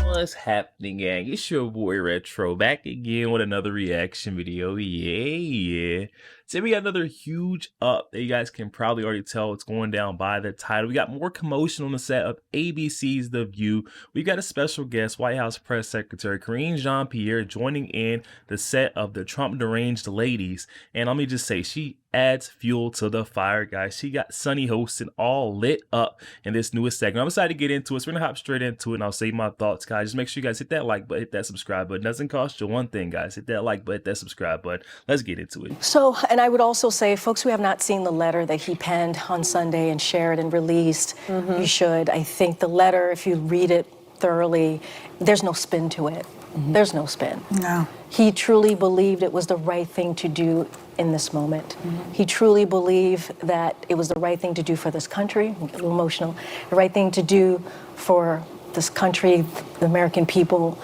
What's happening, gang? It's your boy Retro back again with another reaction video. Yeah. Today we got another huge update. You guys can probably already tell what's going down by the title. We got more commotion on the set of ABC's The View. We got a special guest, White House Press Secretary Karine Jean-Pierre, joining in the set of the Trump deranged ladies. And let me just say, she adds fuel to the fire, guys. She got Sunny Hostin all lit up in this newest segment. I'm excited to get into it. So we're gonna hop straight into it, and I'll say my thoughts, guys. Just make sure you guys hit that like button, hit that subscribe button. It doesn't cost you one thing, guys. Hit that like button, hit that subscribe button. Let's get into it. So, and I would also say, folks who have not seen the letter that he penned on Sunday and shared and released, you should. I think the letter, if you read it thoroughly, there's no spin to it. There's no spin. No. He truly believed it was the right thing to do in this moment. He truly believed that it was the right thing to do for this country. I'm a little emotional. The right thing to do for this country, the American people,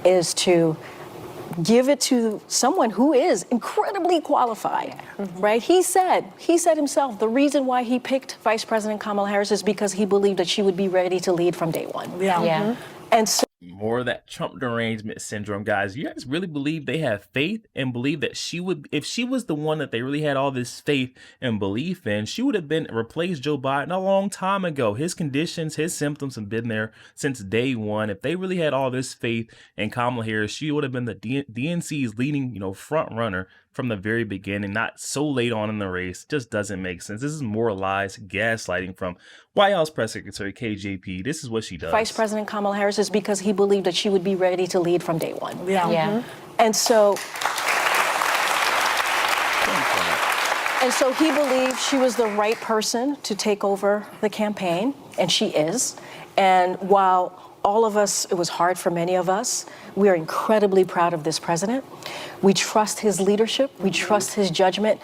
is to give it to someone who is incredibly qualified, right? He said himself, the reason why he picked Vice President Kamala Harris is because he believed that she would be ready to lead from day one. And so More of that Trump derangement syndrome, guys. You guys really believe they have faith and believe that she would, if she was the one that they really had all this faith and belief in, she would have been replaced Joe Biden a long time ago. His conditions, his symptoms have been there since day one. If they really had all this faith in Kamala Harris, she would have been the DNC's leading, front runner from the very beginning, not so late on in the race. Just doesn't make sense. This is more lies, gaslighting from White House Press Secretary KJP. This is what she does. Vice President Kamala Harris is because he believed that she would be ready to lead from day one. And so he believed she was the right person to take over the campaign, and she is. And while all of us, it was hard for many of us, we are incredibly proud of this president. We trust his leadership, we trust his judgment,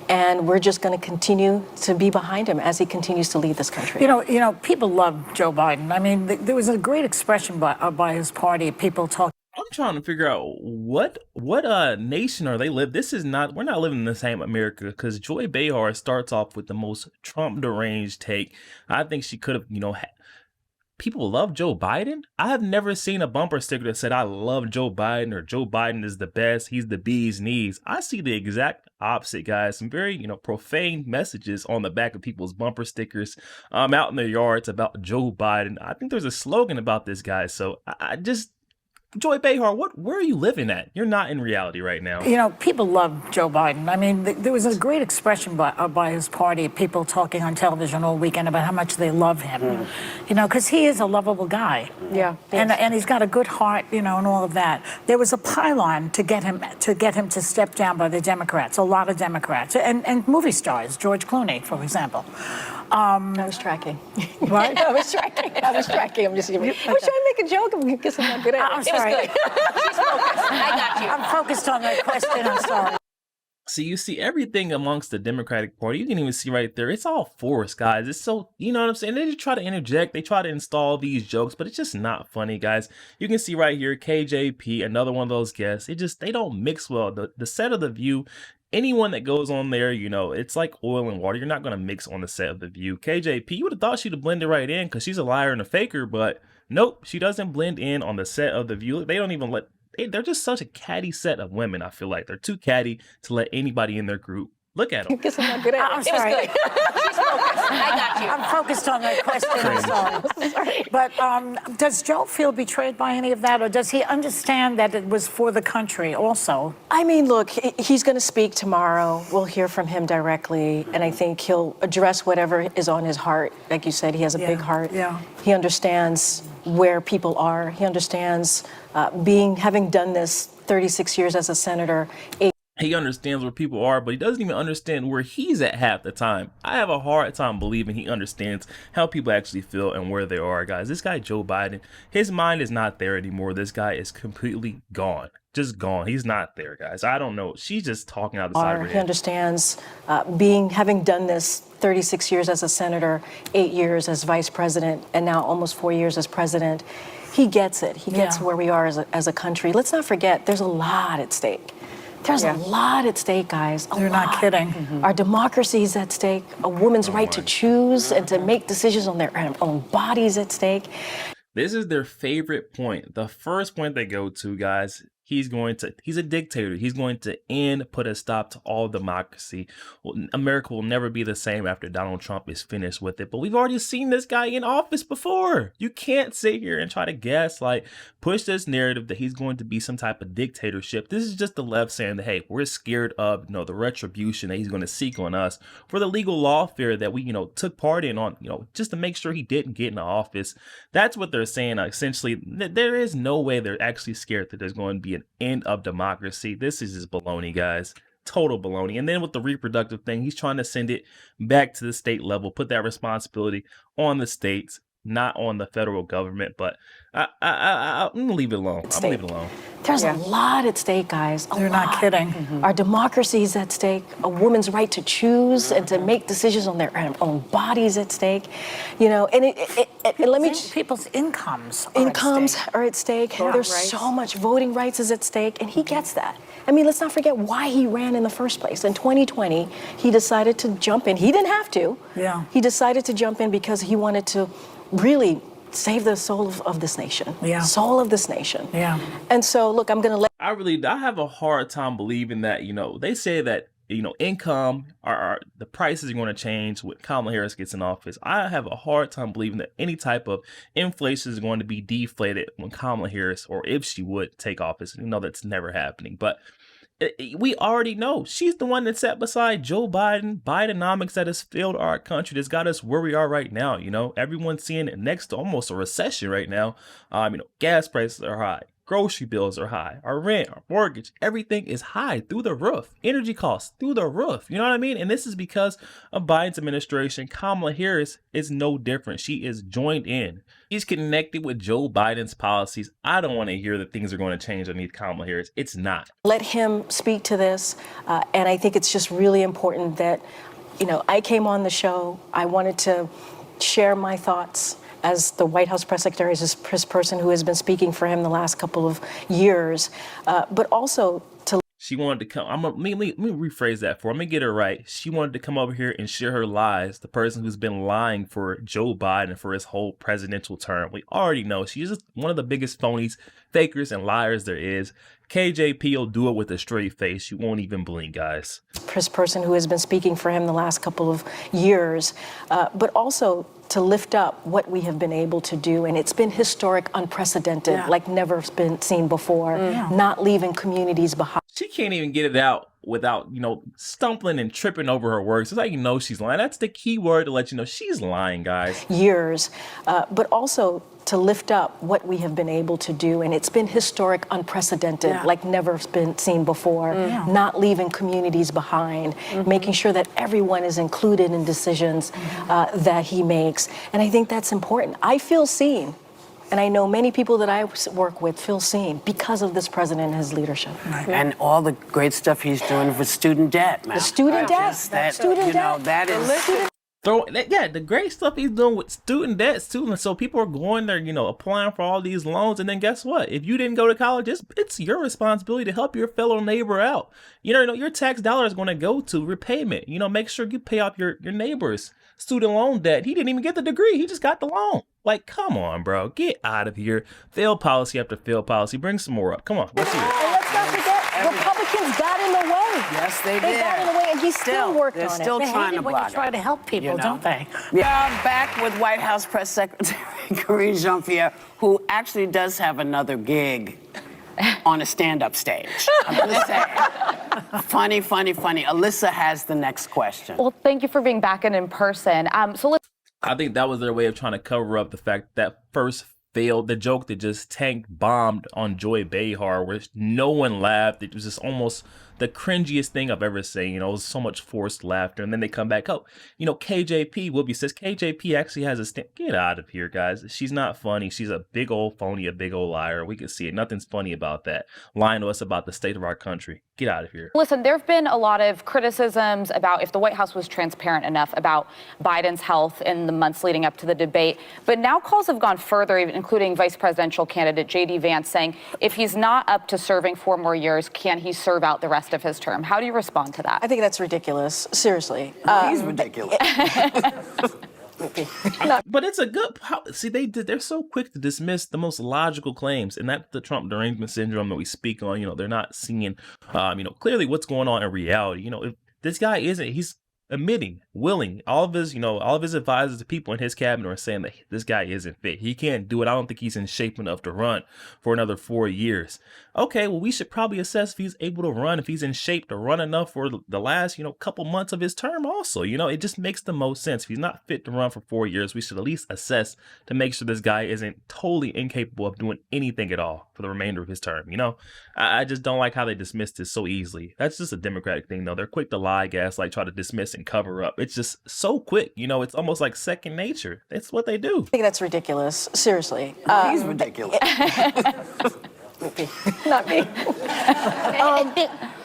and we're just going to continue to be behind him as he continues to lead this country. You know, people love Joe Biden. I mean, there was a great expression by his party, people talking. I'm trying to figure out what nation are they live. This is not, we're not living in the same America, because Joy Behar starts off with the most Trump deranged take. I think she could have, people love Joe Biden. I have never seen a bumper sticker that said, I love Joe Biden, or Joe Biden is the best, he's the bee's knees. I see the exact opposite, guys. Some very, profane messages on the back of people's bumper stickers out in their yards about Joe Biden. I think there's a slogan about this, guys. So I just, Joy Behar, where are you living at? You're not in reality right now. People love Joe Biden. I mean, there was a great expression by his party, people talking on television all weekend about how much they love him. Because he is a lovable guy. And he's got a good heart, and all of that. There was a pylon to get him to step down by the Democrats, a lot of Democrats, and movie stars, George Clooney, for example. I was tracking. What? I was tracking. I'm just giving. I was trying to make a joke. I'm guessing I'm not good at it. I'm sorry. It was good. She's focused. I got you. I'm focused on that question. I'm sorry. So you see everything amongst the Democratic Party. You can even see right there. It's all forced, guys. It's so, you know what I'm saying? They just try to interject. They try to install these jokes, but it's just not funny, guys. You can see right here, KJP, another one of those guests. They don't mix well. The set of The View, anyone that goes on there, it's like oil and water. You're not going to mix on the set of The View. KJP, you would have thought she'd have blended right in because she's a liar and a faker, but nope, she doesn't blend in on the set of The View. They don't even they're just such a catty set of women, I feel like. They're too catty to let anybody in their group. Look at them. I guess I'm not good at it. I'm sorry. It was good. She's focused. I got you. I'm focused on that question. I'm sorry. But does Joe feel betrayed by any of that, or does he understand that it was for the country also? I mean, look, he's going to speak tomorrow. We'll hear from him directly, and I think he'll address whatever is on his heart. Like you said, he has a big heart. He understands where people are. He understands having done this 36 years as a senator. He understands where people are, but he doesn't even understand where he's at half the time. I have a hard time believing he understands how people actually feel and where they are, guys. This guy, Joe Biden, his mind is not there anymore. This guy is completely gone. Just gone. He's not there, guys. I don't know. She's just talking out the side of her head. He understands having done this 36 years as a senator, 8 years as vice president, and now almost 4 years as president. He gets it. He gets where we are as a country. Let's not forget, there's a lot at stake. There's a lot at stake, guys. You're not kidding. Our democracy is at stake. A woman's right to choose and to make decisions on their own bodies at stake. This is their favorite point. The first point they go to, guys, he's a dictator. He's going to put a stop to all democracy. America will never be the same after Donald Trump is finished with it. But we've already seen this guy in office before. You can't sit here and try to gaslight, push this narrative that he's going to be some type of dictatorship. This is just the left saying that, hey, we're scared of, the retribution that he's going to seek on us for the legal lawfare that we, took part in on, just to make sure he didn't get into office. That's what they're saying. Essentially, there is no way they're actually scared that there's going to be an end of democracy. This is just baloney, guys. Total baloney. And then with the reproductive thing, he's trying to send it back to the state level, put that responsibility on the states, not on the federal government. But I'm gonna leave it alone. I'm gonna leave it alone. There's a lot at stake, guys. You're not kidding. Our democracy is at stake. A woman's right to choose and to make decisions on their own bodies at stake. And let me. People's incomes are at stake. There's so much voting rights is at stake, and he gets that. I mean, let's not forget why he ran in the first place. In 2020, he decided to jump in. He didn't have to. Yeah. He decided to jump in because he wanted to really save the soul of this nation. Yeah. Soul of this nation. Yeah. And so, look, I'm going to let. I have a hard time believing that, they say that, income the prices are going to change when Kamala Harris gets in office. I have a hard time believing that any type of inflation is going to be deflated when Kamala Harris, or if she would take office. That's never happening. But we already know she's the one that sat beside Joe Biden, Bidenomics that has failed our country, that's got us where we are right now. Everyone's seeing it next to almost a recession right now. Gas prices are high. Grocery bills are high. Our rent, our mortgage, everything is high through the roof. Energy costs through the roof. You know what I mean? And this is because of Biden's administration. Kamala Harris is no different. She is joined in. She's connected with Joe Biden's policies. I don't want to hear that things are going to change underneath Kamala Harris. It's not. Let him speak to this. And I think it's just really important that, I came on the show. I wanted to share my thoughts as the White House press secretary, as his person who has been speaking for him the last couple of years, but also to. She wanted to come. Let me rephrase that for her. Let me get it right. She wanted to come over here and share her lies. The person who's been lying for Joe Biden for his whole presidential term. We already know she's just one of the biggest phonies, fakers, and liars there is. KJP will do it with a straight face. You won't even blink, guys. His person who has been speaking for him the last couple of years, but also to lift up what we have been able to do. And it's been historic, unprecedented, like never been seen before, not leaving communities behind. She can't even get it out without, stumbling and tripping over her words. It's like, she's lying. That's the key word to let you know she's lying, guys. Years, but also to lift up what we have been able to do. And it's been historic, unprecedented, like never been seen before, not leaving communities behind, making sure that everyone is included in decisions that he makes. And I think that's important. I feel seen. And I know many people that I work with feel seen because of this president and his leadership. Right. And all the great stuff he's doing for student debt, man. The student debt. Student debt. That is. The great stuff he's doing with student debt, so people are going there, applying for all these loans, and then guess what? If you didn't go to college, it's your responsibility to help your fellow neighbor out. Your tax dollar is going to go to repayment. Make sure you pay off your neighbor's student loan debt. He didn't even get the degree; he just got the loan. Like, come on, bro, get out of here. Failed policy after failed policy. Bring some more up. Come on, let's hear it. And let's not forget, Republicans got in the way. Yes, they did. They got in the way, and he still worked on it. They're still trying to block it. Try to help people, don't they? Yeah, back with White House Press Secretary Karine Jean-Pierre, who actually does have another gig on a stand-up stage. I'm just saying. Funny. Alyssa has the next question. Well, thank you for being back in person. I think that was their way of trying to cover up the fact that first failed, the joke that just tank bombed on Joy Behar, where no one laughed. It was just almost the cringiest thing I've ever seen. It was so much forced laughter. And then they come back, KJP, Whoopi says, KJP actually has a stand. Get out of here, guys. She's not funny. She's a big old phony, a big old liar. We can see it. Nothing's funny about that. Lying to us about the state of our country. Get get out of here. Listen, there have been a lot of criticisms about if the White House was transparent enough about Biden's health in the months leading up to the debate. But now calls have gone further, including vice presidential candidate J.D. Vance saying if he's not up to serving 4 more years, can he serve out the rest of his term? How do you respond to that? I think that's ridiculous. Seriously. He's ridiculous. But it's a good see. They're so quick to dismiss the most logical claims, and that's the Trump derangement syndrome that we speak on. They're not seeing, clearly what's going on in reality. If this guy he's admitting, willing, all of his advisors, the people in his cabinet are saying that this guy isn't fit. He can't do it. I don't think he's in shape enough to run for another 4 years. Okay, well, we should probably assess if he's able to run, if he's in shape to run enough for the last, couple months of his term also. It just makes the most sense. If he's not fit to run for 4 years, we should at least assess to make sure this guy isn't totally incapable of doing anything at all for the remainder of his term. I just don't like how they dismiss this so easily. That's just a Democratic thing, though. They're quick to lie, gaslight, try to dismiss and cover up. It's just so quick. It's almost like second nature. That's what they do. I think that's ridiculous. Seriously. He's ridiculous. Not me.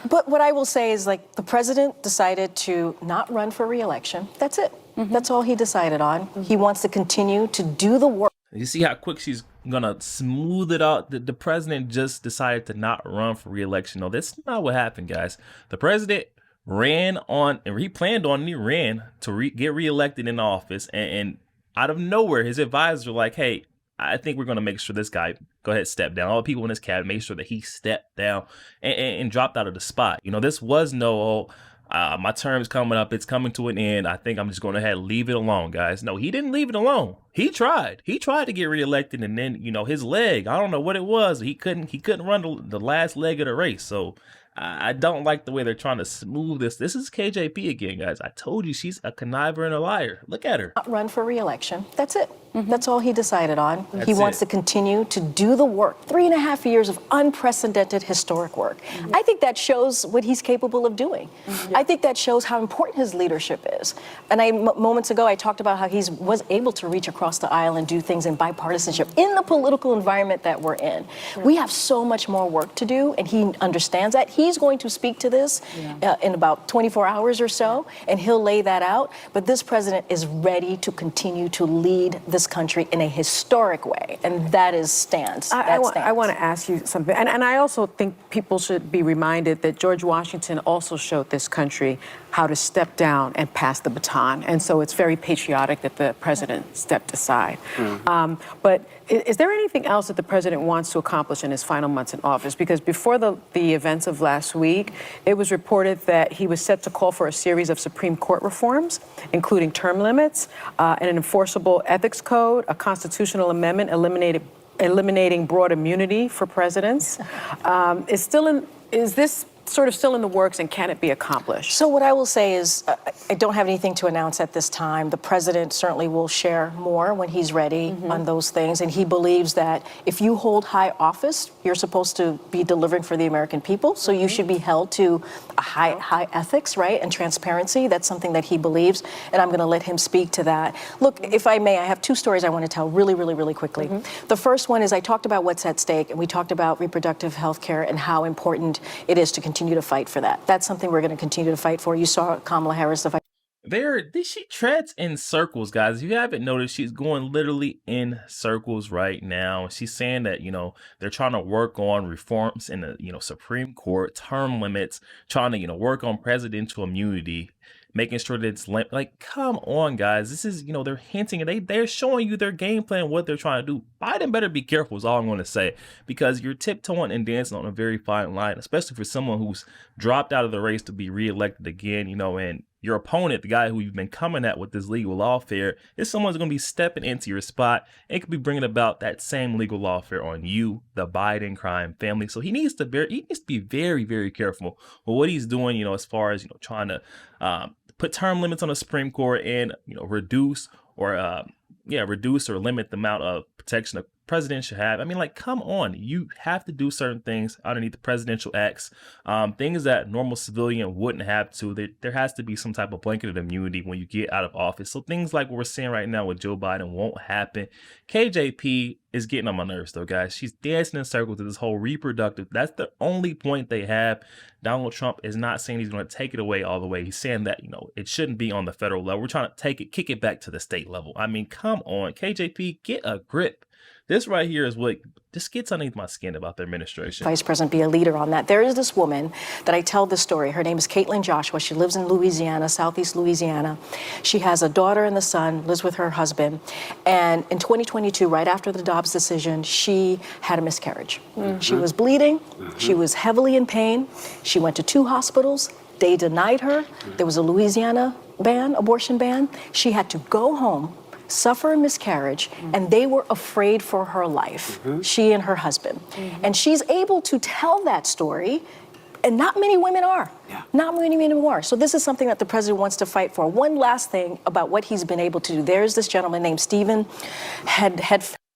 But what I will say is, the president decided to not run for re-election. That's it. That's all he decided on. He wants to continue to do the work. You see how quick she's gonna smooth it out. The president just decided to not run for re-election. No, that's not what happened, guys. The president ran on, and he planned on, and he ran to get reelected in office. And out of nowhere, his advisors were like, hey, I think we're going to make sure this guy go ahead, step down. All the people in his cabinet make sure that he stepped down and dropped out of the spot. This was no, my term's coming up. It's coming to an end. I think I'm just going to ahead leave it alone, guys. No, he didn't leave it alone. He tried. He tried to get reelected, and then his leg. I don't know what it was. He couldn't run the last leg of the race. So I don't like the way they're trying to smooth this. This is KJP again, guys. I told you she's a conniver and a liar. Look at her. Not run for re-election. That's it. That's all he decided on. He wants to continue to do the work. 3.5 years of unprecedented historic work. I think that shows what he's capable of doing. I think that shows how important his leadership is. And moments ago, I talked about how he was able to reach across the aisle and do things in bipartisanship in the political environment that we're in. We have so much more work to do, and he understands that. He's going to speak to this in about 24 hours or so, and he'll lay that out. But this president is ready to continue to lead this country in a historic way, and that stands. I want to ask you something, and I also think people should be reminded that George Washington also showed this country how to step down and pass the baton, and so it's very patriotic that the president stepped aside. But is there anything else that the president wants to accomplish in his final months in office? Because before the events of last week, it was reported that he was set to call for a series of Supreme Court reforms, including term limits, and an enforceable ethics code, a constitutional amendment eliminating broad immunity for presidents. Is this sort of still in the works, and can it be accomplished? So what I will say is I don't have anything to announce at this time. The president certainly will share more when he's ready on those things. And he believes that if you hold high office, you're supposed to be delivering for the American people. So you should be held to a high ethics, right, and transparency. That's something that he believes. And I'm going to let him speak to that. Look, if I may, I have 2 stories I want to tell really, really, really quickly. The first one is I talked about what's at stake, and we talked about reproductive health care and how important it is to continue to fight for that. That's something we're going to continue to fight for. You saw Kamala Harris, the She treads in circles, guys. If you haven't noticed, she's going literally in circles right now. She's saying that, they're trying to work on reforms in the, Supreme Court, term limits, trying to, work on presidential immunity, making sure that it's like, come on, guys. This is, they're hinting, they're showing you their game plan, what they're trying to do. Biden better be careful is all I'm going to say, because you're tiptoeing and dancing on a very fine line, especially for someone who's dropped out of the race to be reelected again, and your opponent, the guy who you've been coming at with this legal lawfare, is someone's going to be stepping into your spot and could be bringing about that same legal lawfare on you, the Biden crime family. So he needs to be very, very careful with what he's doing, as far as, trying to put term limits on the Supreme Court and, reduce or limit the amount of protection president should have. I mean, like, come on. You have to do certain things underneath the presidential acts, things that normal civilian wouldn't have to. There has to be some type of blanketed immunity when you get out of office. So things like what we're seeing right now with Joe Biden won't happen. KJP is getting on my nerves, though, guys. She's dancing in circles to this whole reproductive. That's the only point they have. Donald Trump is not saying he's going to take it away all the way. He's saying that, you know, it shouldn't be on the federal level. We're trying to kick it back to the state level. I mean, come on, KJP, get a grip. This right here is what just gets underneath my skin about the administration. Vice President be a leader on that. There is this woman that I tell this story. Her name is Caitlin Joshua. She lives in Louisiana, Southeast Louisiana. She has a daughter and a son, lives with her husband. And in 2022, right after the Dobbs decision, she had a miscarriage. She was bleeding. She was heavily in pain. She went to 2 hospitals. They denied her. There was a Louisiana ban, abortion ban. She had to go home, suffer a miscarriage, and they were afraid for her life, she and her husband. And she's able to tell that story, and not many women are. Not many women are. So this is something that the president wants to fight for. One last thing about what he's been able to do. There's this gentleman named Stephen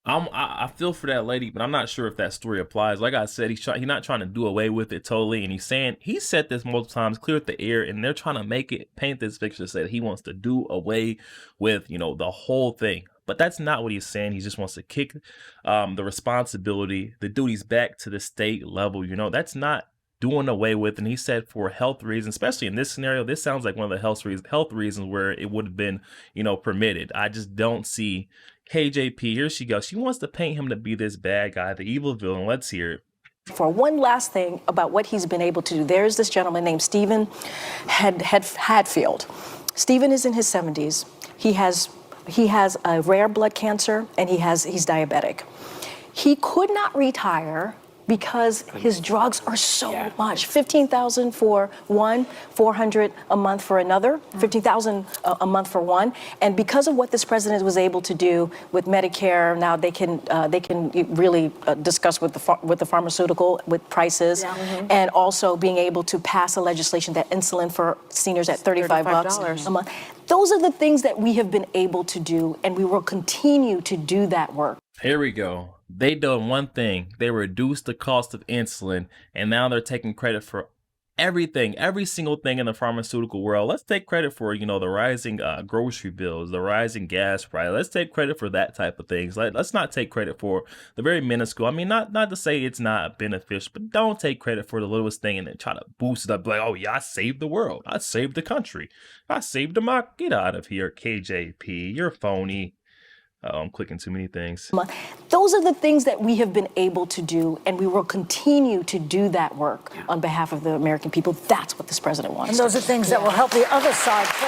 I feel for that lady, but I'm not sure if that story applies. Like I said, he's not trying to do away with it totally, and he's saying he said this multiple times, cleared the air, and they're trying to paint this picture, say that he wants to do away with, you know, the whole thing. But that's not what he's saying. He just wants to kick the responsibility, the duties back to the state level. You know, that's not doing away with. And he said for health reasons, especially in this scenario, this sounds like one of the health reasons where it would have been, you know, permitted. I just don't see KJP. Here she goes. She wants to paint him to be this bad guy, the evil villain. Let's hear it. For one last thing about what he's been able to do, there's this gentleman named Stephen Hadfield. Stephen is in his 70s. He has a rare blood cancer, and he's diabetic. He could not retire because his drugs are so much. $15,000 for one, $400 a month for another, $15,000 a month for one. And because of what this president was able to do with Medicare, now they can really discuss with the pharmaceutical with prices, and also being able to pass a legislation that insulin for seniors at $35 a month. Those are the things that we have been able to do, and we will continue to do that work. Here we go. They done one thing. They reduced the cost of insulin, and now they're taking credit for everything, every single thing in the pharmaceutical world. Let's take credit for, you know, the rising grocery bills, the rising gas price. Let's take credit for that type of things. Let's not take credit for the very minuscule. I mean, not to say it's not beneficial, but don't take credit for the littlest thing and then try to boost it up like, oh yeah, I saved the world. I saved the country. I saved the market. Get out of here, KJP. You're phony. I'm clicking too many things. Those are the things that we have been able to do, and we will continue to do that work on behalf of the American people. That's what this president wants. And those are things that will help the other side, too.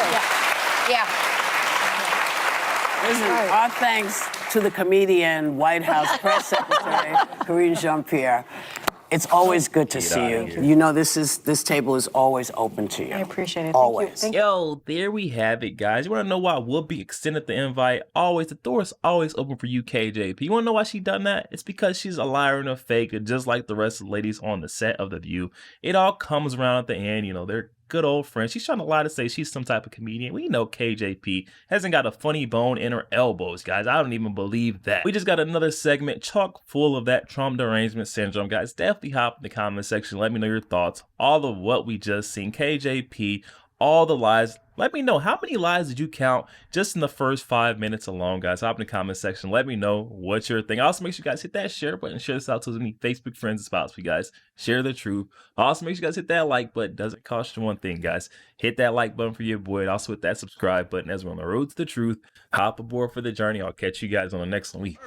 Listen, our thanks to the comedian, White House Press Secretary, Karine Jean-Pierre. It's always good to see you. You know, this table is always open to you. I appreciate it. Always. Thank you. Yo, there we have it, guys. You want to know why Whoopi extended the invite? Always, the door is always open for you, KJP. You want to know why she done that? It's because she's a liar and a fake, just like the rest of the ladies on the set of The View. It all comes around at the end. You know, they're good old friends. She's trying to lie to say she's some type of comedian. We know KJP hasn't got a funny bone in her elbows, guys. I don't even believe that. We just got another segment chock full of that Trump derangement syndrome, guys. Definitely hop in the comment section. Let me know your thoughts. All of what we just seen. KJP, all the lies. Let me know, how many lies did you count just in the first 5 minutes alone, guys? Hop in the comment section. Let me know what you're thinking. Also, make sure you guys hit that share button. Share this out to as many Facebook friends as possible, guys. Share the truth. Also, make sure you guys hit that like button. Doesn't cost you one thing, guys. Hit that like button for your boy. Also, hit that subscribe button as we're on the road to the truth. Hop aboard for the journey. I'll catch you guys on the next one.